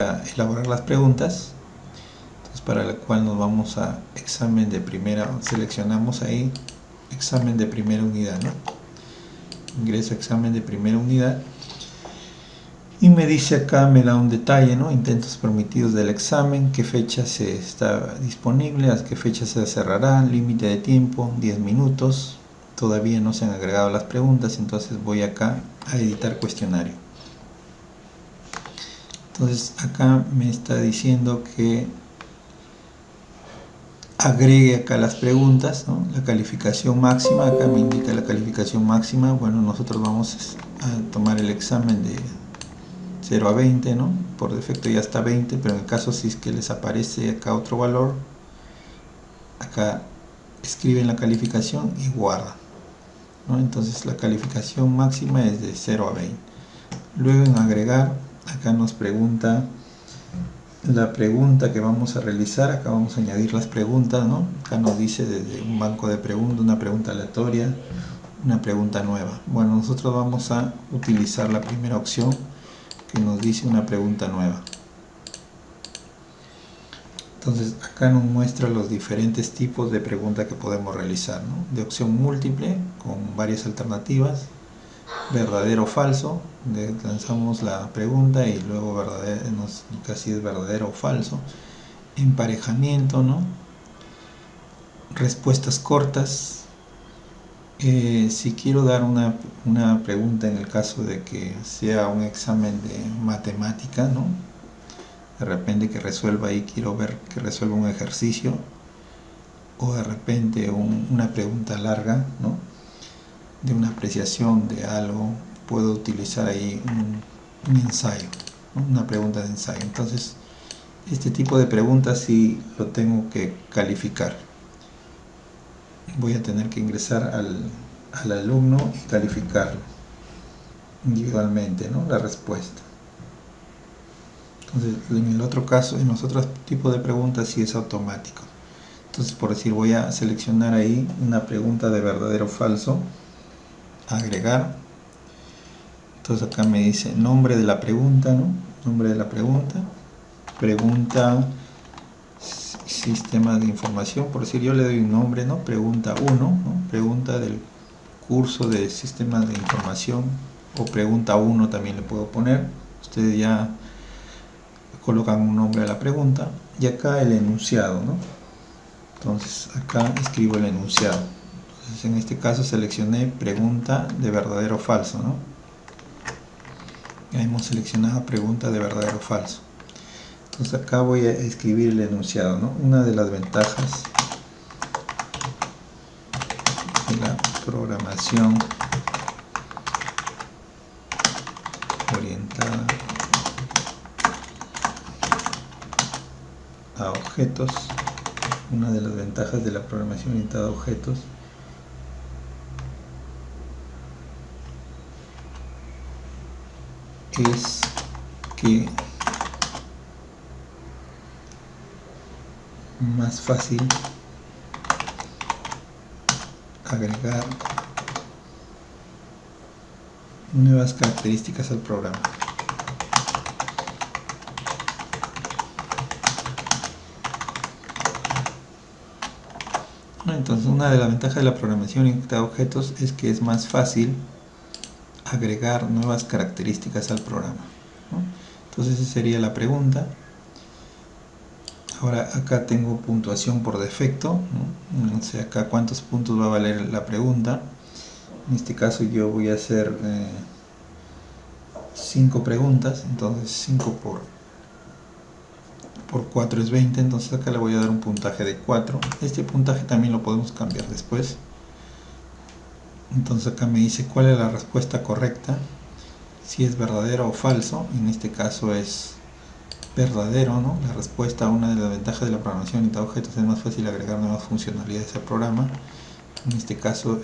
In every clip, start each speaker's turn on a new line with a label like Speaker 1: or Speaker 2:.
Speaker 1: a elaborar las preguntas. Entonces, para la cual nos vamos a examen de primera, seleccionamos ahí examen de primera unidad, ¿no? Ingreso a examen de primera unidad y me dice acá, me da un detalle, ¿no? Intentos permitidos del examen, qué fecha se está disponible, a qué fecha se cerrará, límite de tiempo 10 minutos. Todavía no se han agregado las preguntas, entonces voy acá a editar cuestionario. Entonces acá me está diciendo que agregue acá las preguntas, ¿no? La calificación máxima, acá me indica la calificación máxima. Bueno, nosotros vamos a tomar el examen de 0 a 20, ¿no? Por defecto ya está 20, pero en el caso si es que les aparece acá otro valor, acá escriben la calificación y guardan, ¿no? Entonces la calificación máxima es de 0 a 20. Luego en agregar, acá nos pregunta la pregunta que vamos a realizar. Acá vamos a añadir las preguntas, ¿no? Acá nos dice desde un banco de preguntas, una pregunta aleatoria, una pregunta nueva. Bueno, nosotros vamos a utilizar la primera opción que nos dice una pregunta nueva. Entonces acá nos muestra los diferentes tipos de preguntas que podemos realizar, ¿no? De opción múltiple con varias alternativas, verdadero o falso, lanzamos la pregunta y luego nos indica si es verdadero o falso, emparejamiento, ¿no? Respuestas cortas. Si quiero dar una pregunta en el caso de que sea un examen de matemática, ¿no? De repente que resuelva ahí, quiero ver que resuelva un ejercicio, o de repente una pregunta larga, ¿no? De una apreciación de algo, puedo utilizar ahí un ensayo, ¿no? Una pregunta de ensayo. Entonces este tipo de preguntas sí lo tengo que calificar. Voy a tener que ingresar al alumno y calificarlo individualmente, ¿no? La respuesta. Entonces en el otro caso, en los otros tipos de preguntas sí es automático. Entonces, por decir, voy a seleccionar ahí una pregunta de verdadero o falso, agregar. Entonces acá me dice nombre de la pregunta, ¿no? Nombre de la pregunta, sistema de información, por decir, yo le doy un nombre, ¿no? Pregunta 1, ¿no? Pregunta del curso de sistemas de información, o pregunta 1 también le puedo poner. Ustedes ya colocan un nombre a la pregunta y acá el enunciado, ¿no? Entonces acá escribo el enunciado. Entonces en este caso seleccioné pregunta de verdadero o falso, ¿no? Ya hemos seleccionado pregunta de verdadero o falso. Entonces acá voy a escribir el enunciado, ¿no? Una de las ventajas de la programación orientada a objetos, una de las ventajas de la programación orientada a objetos es que más fácil agregar nuevas características al programa. Entonces, una de las ventajas de la programación orientada a objetos es que es más fácil agregar nuevas características al programa, ¿no? Entonces esa sería la pregunta. Ahora acá tengo puntuación por defecto, ¿no? No sé acá cuántos puntos va a valer la pregunta. En este caso yo voy a hacer 5 preguntas, entonces 5 por 4 es 20, entonces acá le voy a dar un puntaje de 4. Este puntaje también lo podemos cambiar después. Entonces acá me dice cuál es la respuesta correcta, si es verdadero o falso. En este caso es verdadero, ¿no? La respuesta a una de las ventajas de la programación orientada a objetos es más fácil agregar nuevas funcionalidades al programa. En este caso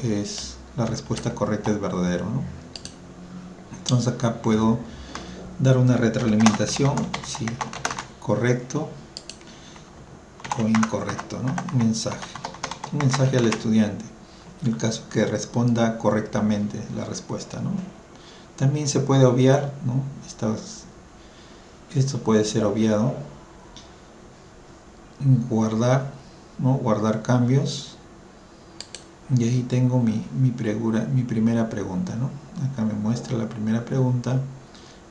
Speaker 1: la respuesta correcta es verdadero, ¿no? Entonces acá puedo dar una retroalimentación, si correcto o incorrecto, ¿no? Un mensaje al estudiante, en el caso que responda correctamente la respuesta, ¿no? También se puede obviar, ¿no? Esto puede ser obviado. Guardar, ¿no? Guardar cambios. Y ahí tengo mi primera pregunta, ¿no? Acá me muestra la primera pregunta.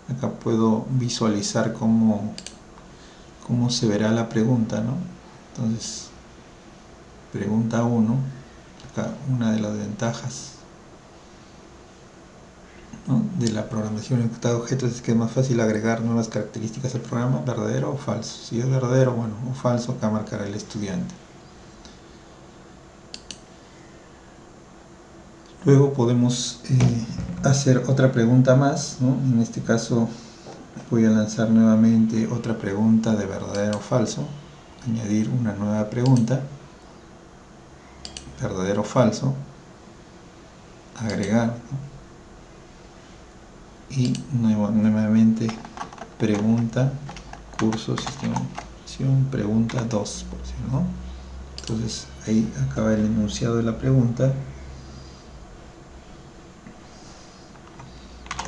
Speaker 1: Acá puedo visualizar cómo se verá la pregunta, ¿no? Entonces, pregunta 1. Acá una de las ventajas, ¿no?, de la programación orientada a objetos es que es más fácil agregar nuevas características al programa, verdadero o falso. Si es verdadero, bueno, o falso, acá marcará el estudiante. Luego podemos hacer otra pregunta más, ¿no? En este caso voy a lanzar nuevamente otra pregunta de verdadero o falso, añadir una nueva pregunta, verdadero o falso, agregar, ¿no? Y nuevamente pregunta, curso, sistema de información, pregunta 2, por decirlo, ¿no? Entonces ahí acaba el enunciado de la pregunta.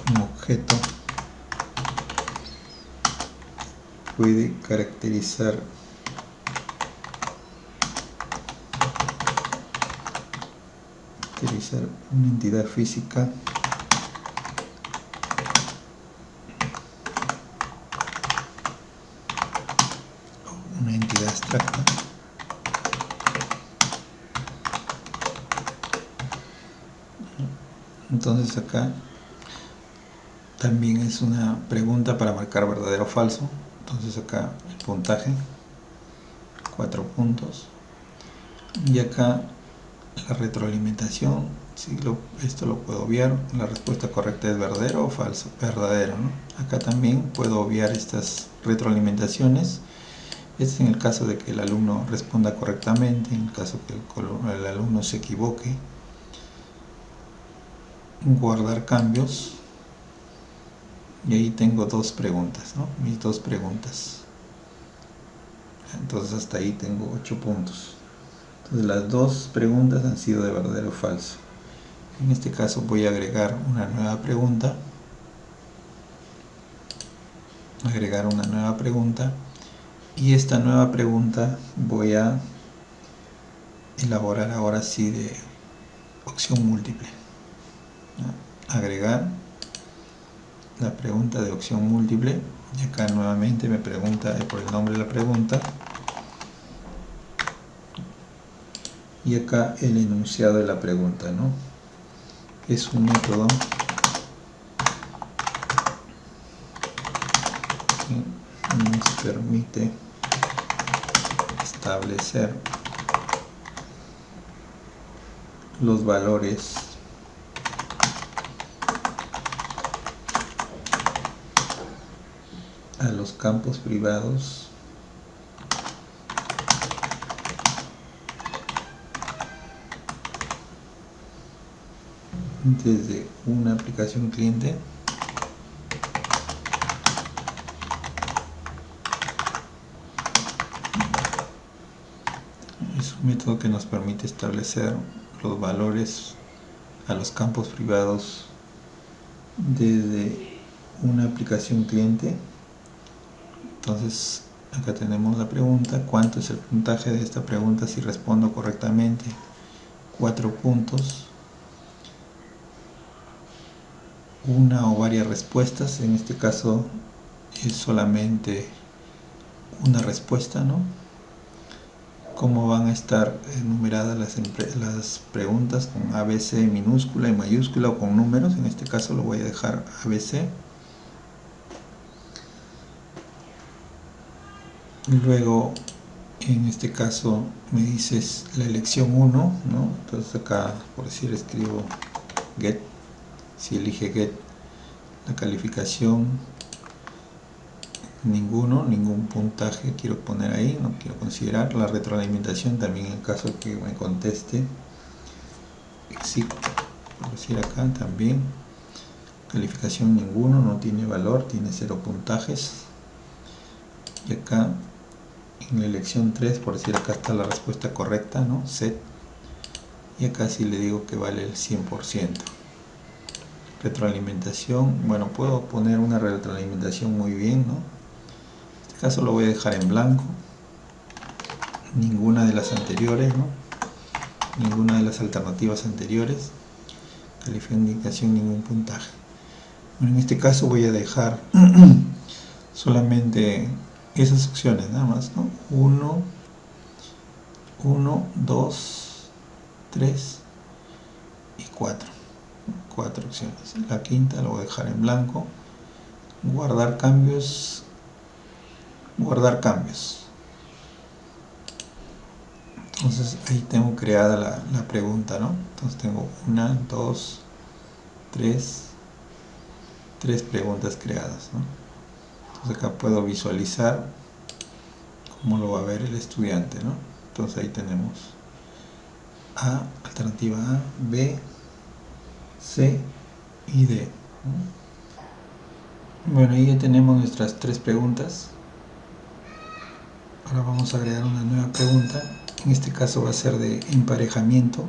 Speaker 1: Un objeto puede caracterizar una entidad física o una entidad abstracta. Entonces acá también es una pregunta para marcar verdadero o falso. Entonces acá el puntaje, 4 puntos. Y acá la retroalimentación, esto lo puedo obviar. La respuesta correcta es verdadero o falso. Verdadero, ¿no? Acá también puedo obviar estas retroalimentaciones. Este es en el caso de que el alumno responda correctamente, en el caso que el alumno se equivoque. Guardar cambios. Y ahí tengo 2 preguntas, ¿no? Mis 2 preguntas. Entonces hasta ahí tengo 8 puntos. Entonces las 2 preguntas han sido de verdadero o falso. En este caso voy a agregar una nueva pregunta. Y esta nueva pregunta voy a elaborar ahora sí de opción múltiple. Agregar la pregunta de opción múltiple. Y acá nuevamente me pregunta por el nombre de la pregunta. Y acá el enunciado de la pregunta, ¿no? Es un método que nos permite establecer los valores a los campos privados desde una aplicación cliente es un método que nos permite establecer los valores a los campos privados desde una aplicación cliente. Entonces acá tenemos la pregunta, ¿cuánto es el puntaje de esta pregunta si respondo correctamente? 4 puntos. Una o varias respuestas, en este caso es solamente una respuesta, ¿no? ¿Cómo van a estar enumeradas las preguntas? Con ABC minúscula y mayúscula o con números. En este caso lo voy a dejar ABC. Luego, en este caso me dices la elección 1, ¿no? Entonces acá, por decir, escribo get. Si elige get, la calificación, ningún puntaje quiero poner ahí, no quiero considerar. La retroalimentación también en caso que me conteste exit, por decir acá también. Calificación ninguno, no tiene valor, tiene 0 puntajes. Y acá en la elección 3, por decir acá está la respuesta correcta, ¿no? Set. Y acá sí le digo que vale el 100%. Retroalimentación, bueno, puedo poner una retroalimentación muy bien, ¿no? este caso lo voy a dejar en blanco. Ninguna de las anteriores, ¿no? Ninguna de las alternativas anteriores. Calificación, indicación, ningún puntaje. Bueno, en este caso voy a dejar solamente esas opciones, nada más, ¿no? 1, 2, 3 y 4. 4 opciones. La quinta la voy a dejar en blanco. Guardar cambios. Guardar cambios. Entonces ahí tengo creada la pregunta, ¿no? Entonces tengo 1, 2, 3 preguntas creadas, ¿no? Entonces acá puedo visualizar cómo lo va a ver el estudiante, ¿no? Entonces ahí tenemos A, alternativa A, B, C y D, ¿no? Bueno, ahí ya tenemos nuestras 3 preguntas. Ahora vamos a agregar una nueva pregunta. En este caso va a ser de emparejamiento.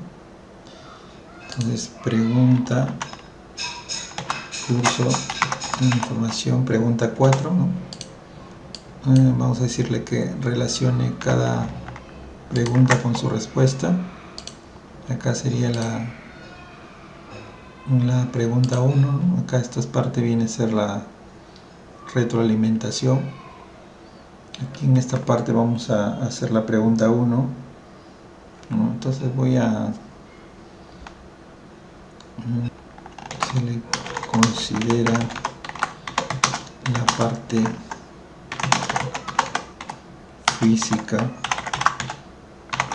Speaker 1: Entonces, pregunta, curso de información, pregunta 4, ¿no? Vamos a decirle que relacione cada pregunta con su respuesta. Acá sería la pregunta 1, ¿no? Acá esta parte viene a ser la retroalimentación. Aquí en esta parte vamos a hacer la pregunta 1, ¿no? Entonces voy a se le considera la parte física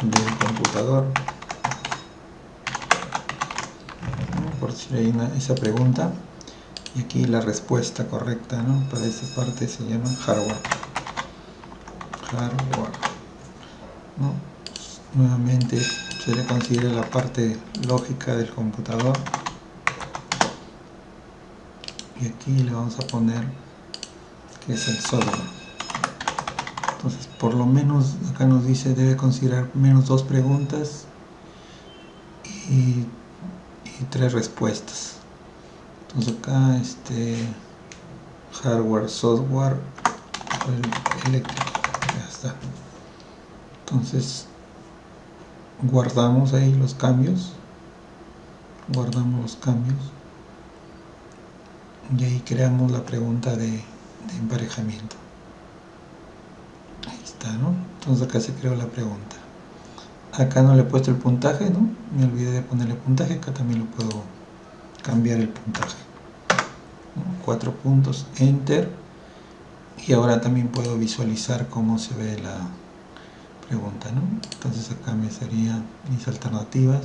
Speaker 1: del computador, ¿no? Por si hay esa pregunta, y aquí la respuesta correcta, ¿no? Para esa parte se llama hardware, ¿no? Nuevamente se le considera la parte lógica del computador, y aquí le vamos a poner que es el software. Entonces, por lo menos acá nos dice debe considerar menos 2 preguntas y 3 respuestas. Entonces acá hardware, software, eléctrico, ya está. Entonces guardamos ahí los cambios, y ahí creamos la pregunta de emparejamiento. Ahí está, ¿no? Entonces acá se creó la pregunta. Acá no le he puesto el puntaje, ¿no? Me olvidé de ponerle puntaje. Acá también lo puedo cambiar el puntaje, ¿no? 4 puntos, enter. Y ahora también puedo visualizar cómo se ve la pregunta, ¿no? Entonces acá me serían mis alternativas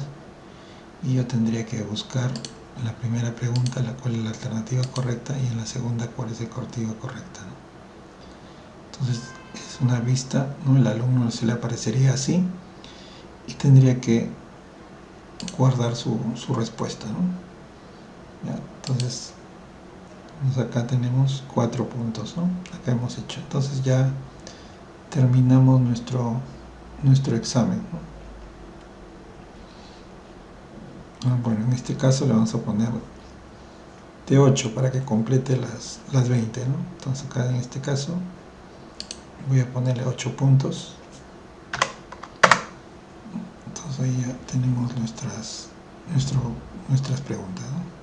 Speaker 1: y yo tendría que buscar en la primera pregunta cuál es la alternativa correcta y en la segunda cuál es la alternativa correcta, ¿no? Entonces es una vista, ¿no? El alumno se le aparecería así y tendría que guardar su respuesta, ¿no? ¿Ya? Entonces acá tenemos 4 puntos, ¿no? Acá hemos hecho. Entonces ya terminamos nuestro examen, ¿no? Bueno, en este caso le vamos a poner de 8 para que complete las 20, ¿no? Entonces acá en este caso voy a ponerle 8 puntos. Entonces ahí ya tenemos nuestras preguntas, ¿no?